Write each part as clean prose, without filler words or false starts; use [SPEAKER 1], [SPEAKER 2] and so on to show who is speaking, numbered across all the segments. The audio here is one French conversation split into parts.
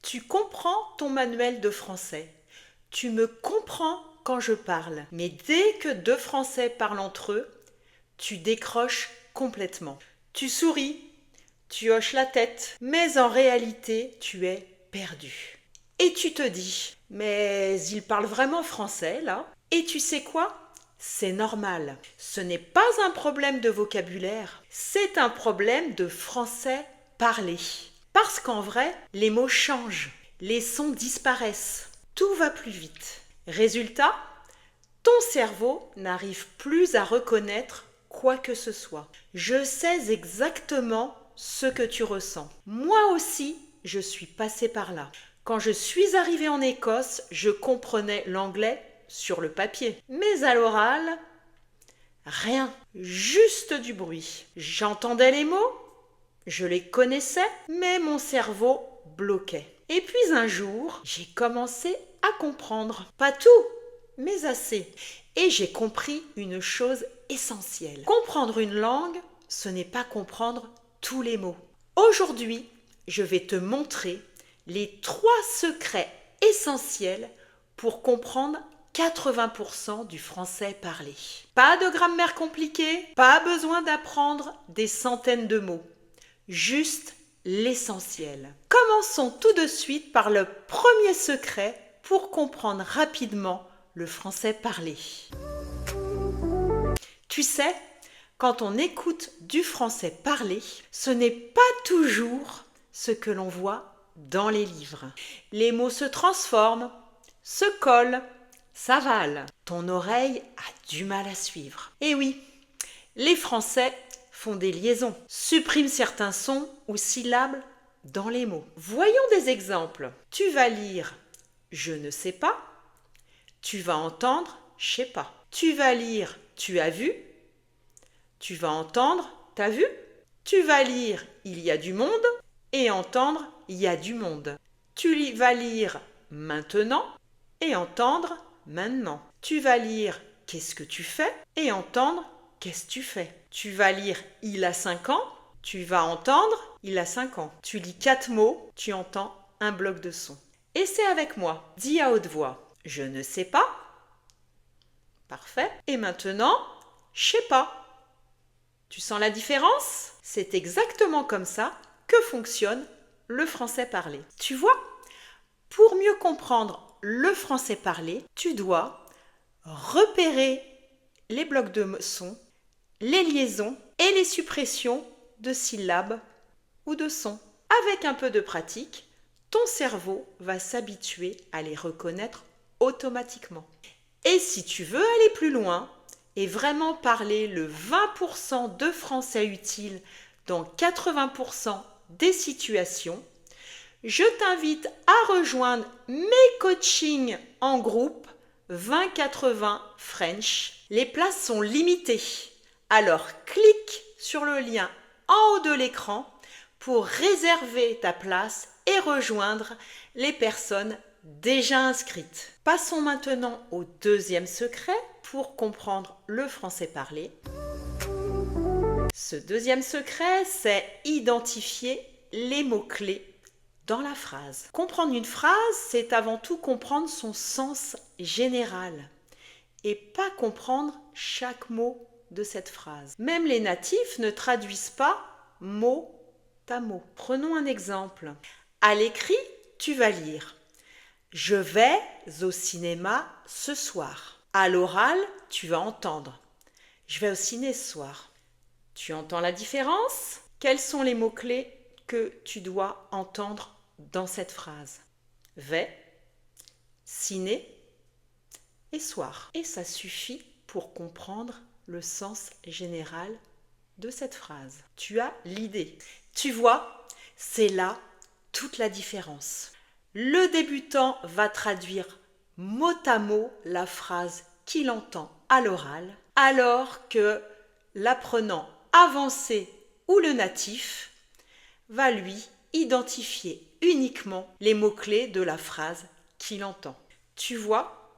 [SPEAKER 1] Tu comprends ton manuel de français. Tu me comprends quand je parle. Mais dès que deux Français parlent entre eux, tu décroches complètement. Tu souris, tu hoches la tête, mais en réalité, tu es perdu. Et tu te dis, mais il parle vraiment français là? Et tu sais quoi? C'est normal. Ce n'est pas un problème de vocabulaire, c'est un problème de français parlé. Parce qu'en vrai, les mots changent, les sons disparaissent, tout va plus vite. Résultat, ton cerveau n'arrive plus à reconnaître quoi que ce soit. Je sais exactement ce que tu ressens. Moi aussi, je suis passée par là. Quand je suis arrivée en Écosse, je comprenais l'anglais sur le papier. Mais à l'oral, rien, juste du bruit. J'entendais les mots, je les connaissais, mais mon cerveau bloquait. Et puis un jour, j'ai commencé à comprendre. Pas tout, mais assez. Et j'ai compris une chose essentielle. Comprendre une langue, ce n'est pas comprendre tous les mots. Aujourd'hui, je vais te montrer les 3 secrets essentiels pour comprendre 80% du français parlé. Pas de grammaire compliquée, pas besoin d'apprendre des centaines de mots. Juste l'essentiel. Commençons tout de suite par le premier secret pour comprendre rapidement le français parlé. Tu sais, quand on écoute du français parlé, ce n'est pas toujours ce que l'on voit dans les livres. Les mots se transforment, se collent, s'avalent. Ton oreille a du mal à suivre. Et oui, les Français font des liaisons, suppriment certains sons ou syllabes dans les mots. Voyons des exemples. Tu vas lire « je ne sais pas », tu vas entendre « je sais pas ». Tu vas lire « tu as vu », tu vas entendre « t'as vu ». Tu vas lire « il y a du monde » et entendre « il y a du monde ». Tu vas lire « maintenant » et entendre « maintenant ». Tu vas lire « qu'est-ce que tu fais » et entendre « qu'est-ce que tu fais ». Tu vas lire « il a 5 ans », tu vas entendre « il a 5 ans ». Tu lis 4 mots, tu entends un bloc de son. Essaie avec moi, dis à haute voix « je ne sais pas ». Parfait. Et maintenant, « je sais pas ». Tu sens la différence? C'est exactement comme ça que fonctionne le français parlé. Tu vois, pour mieux comprendre le français parlé, tu dois repérer les blocs de sons, les liaisons et les suppressions de syllabes ou de sons. Avec un peu de pratique, ton cerveau va s'habituer à les reconnaître automatiquement. Et si tu veux aller plus loin et vraiment parler le 20% de français utile dans 80% des situations, je t'invite à rejoindre mes coachings en groupe 20-80 French. Les places sont limitées. Alors clique sur le lien en haut de l'écran pour réserver ta place et rejoindre les personnes déjà inscrites. Passons maintenant au deuxième secret pour comprendre le français parlé. Ce deuxième secret, c'est identifier les mots-clés dans la phrase. Comprendre une phrase, c'est avant tout comprendre son sens général et pas comprendre chaque mot de cette phrase. Même les natifs ne traduisent pas mot à mot. Prenons un exemple. À l'écrit, tu vas lire « Je vais au cinéma ce soir ». À l'oral, tu vas entendre « Je vais au ciné ce soir ». Tu entends la différence? Quels sont les mots-clés que tu dois entendre dans cette phrase? Vais, ciné et soir. Et ça suffit pour comprendre le sens général de cette phrase. Tu as l'idée. Tu vois, c'est là toute la différence. Le débutant va traduire mot à mot la phrase qu'il entend à l'oral, alors que l'apprenant avancé ou le natif va lui identifier uniquement les mots-clés de la phrase qu'il entend. Tu vois,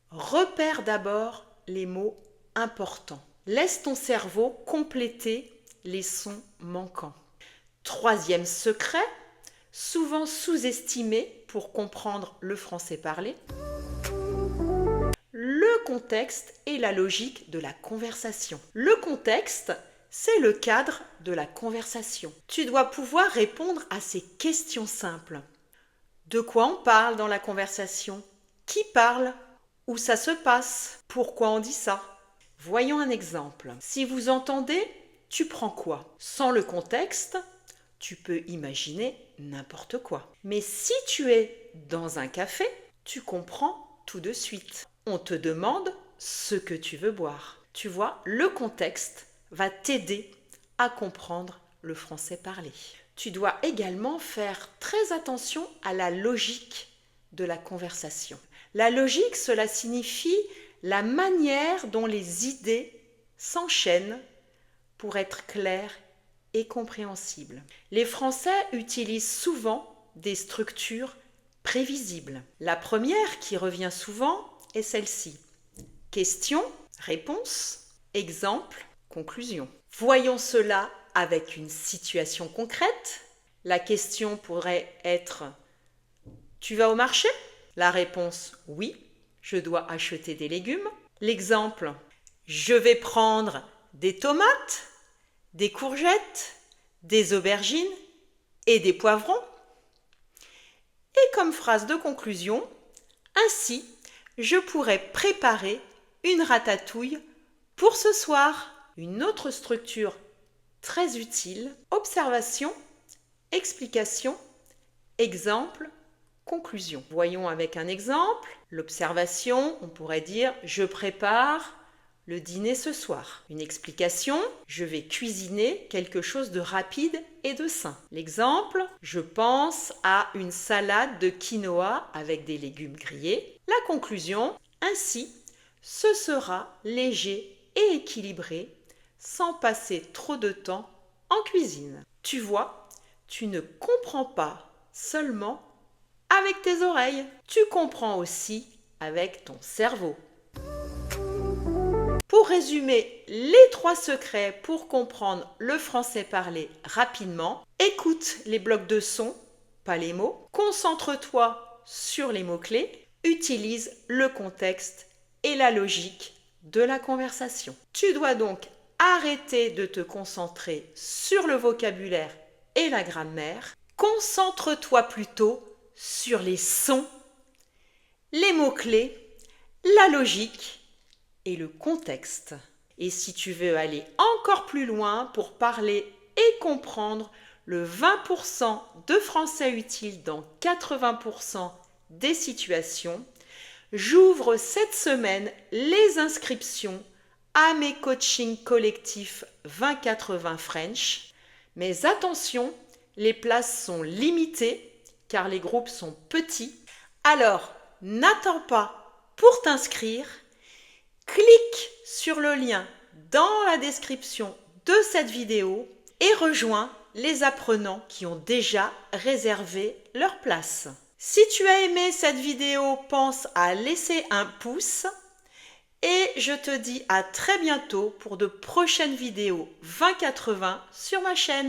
[SPEAKER 1] repère d'abord les mots importants. Laisse ton cerveau compléter les sons manquants. Troisième secret, souvent sous-estimé pour comprendre le français parlé. Le contexte et la logique de la conversation. Le contexte, c'est le cadre de la conversation. Tu dois pouvoir répondre à ces questions simples. De quoi on parle dans la conversation? Qui parle? Où ça se passe? Pourquoi on dit ça? Voyons un exemple. Si vous entendez, tu prends quoi? Sans le contexte, tu peux imaginer n'importe quoi. Mais si tu es dans un café, tu comprends tout de suite. On te demande ce que tu veux boire. Tu vois, le contexte va t'aider à comprendre le français parlé. Tu dois également faire très attention à la logique de la conversation. La logique, cela signifie la manière dont les idées s'enchaînent pour être claires et compréhensibles. Les Français utilisent souvent des structures prévisibles. La première qui revient souvent est celle-ci. Question, réponse, exemple, conclusion. Voyons cela avec une situation concrète. La question pourrait être « Tu vas au marché ?» La réponse « Oui, je dois acheter des légumes. » L'exemple « Je vais prendre des tomates, des courgettes, des aubergines et des poivrons. » Et comme phrase de conclusion, « Ainsi, je pourrais préparer une ratatouille pour ce soir. » Une autre structure très utile, observation, explication, exemple, conclusion. Voyons avec un exemple. L'observation, on pourrait dire « Je prépare le dîner ce soir ». Une explication, je vais cuisiner quelque chose de rapide et de sain. L'exemple, je pense à une salade de quinoa avec des légumes grillés. La conclusion, ainsi, ce sera léger et équilibré sans passer trop de temps en cuisine. Tu vois, tu ne comprends pas seulement avec tes oreilles, tu comprends aussi avec ton cerveau. Pour résumer les 3 secrets pour comprendre le français parlé rapidement, écoute les blocs de sons, pas les mots, concentre-toi sur les mots-clés, utilise le contexte et la logique de la conversation. Tu dois donc arrêter de te concentrer sur le vocabulaire et la grammaire. Concentre-toi plutôt sur les sons, les mots-clés, la logique et le contexte. Et si tu veux aller encore plus loin pour parler et comprendre le 20% de français utile dans 80% des situations, j'ouvre cette semaine les inscriptions à mes coachings collectifs 20-80 French. Mais attention, les places sont limitées car les groupes sont petits. Alors, n'attends pas pour t'inscrire. Clique sur le lien dans la description de cette vidéo et rejoins les apprenants qui ont déjà réservé leur place. Si tu as aimé cette vidéo, pense à laisser un pouce et je te dis à très bientôt pour de prochaines vidéos 20-80 sur ma chaîne.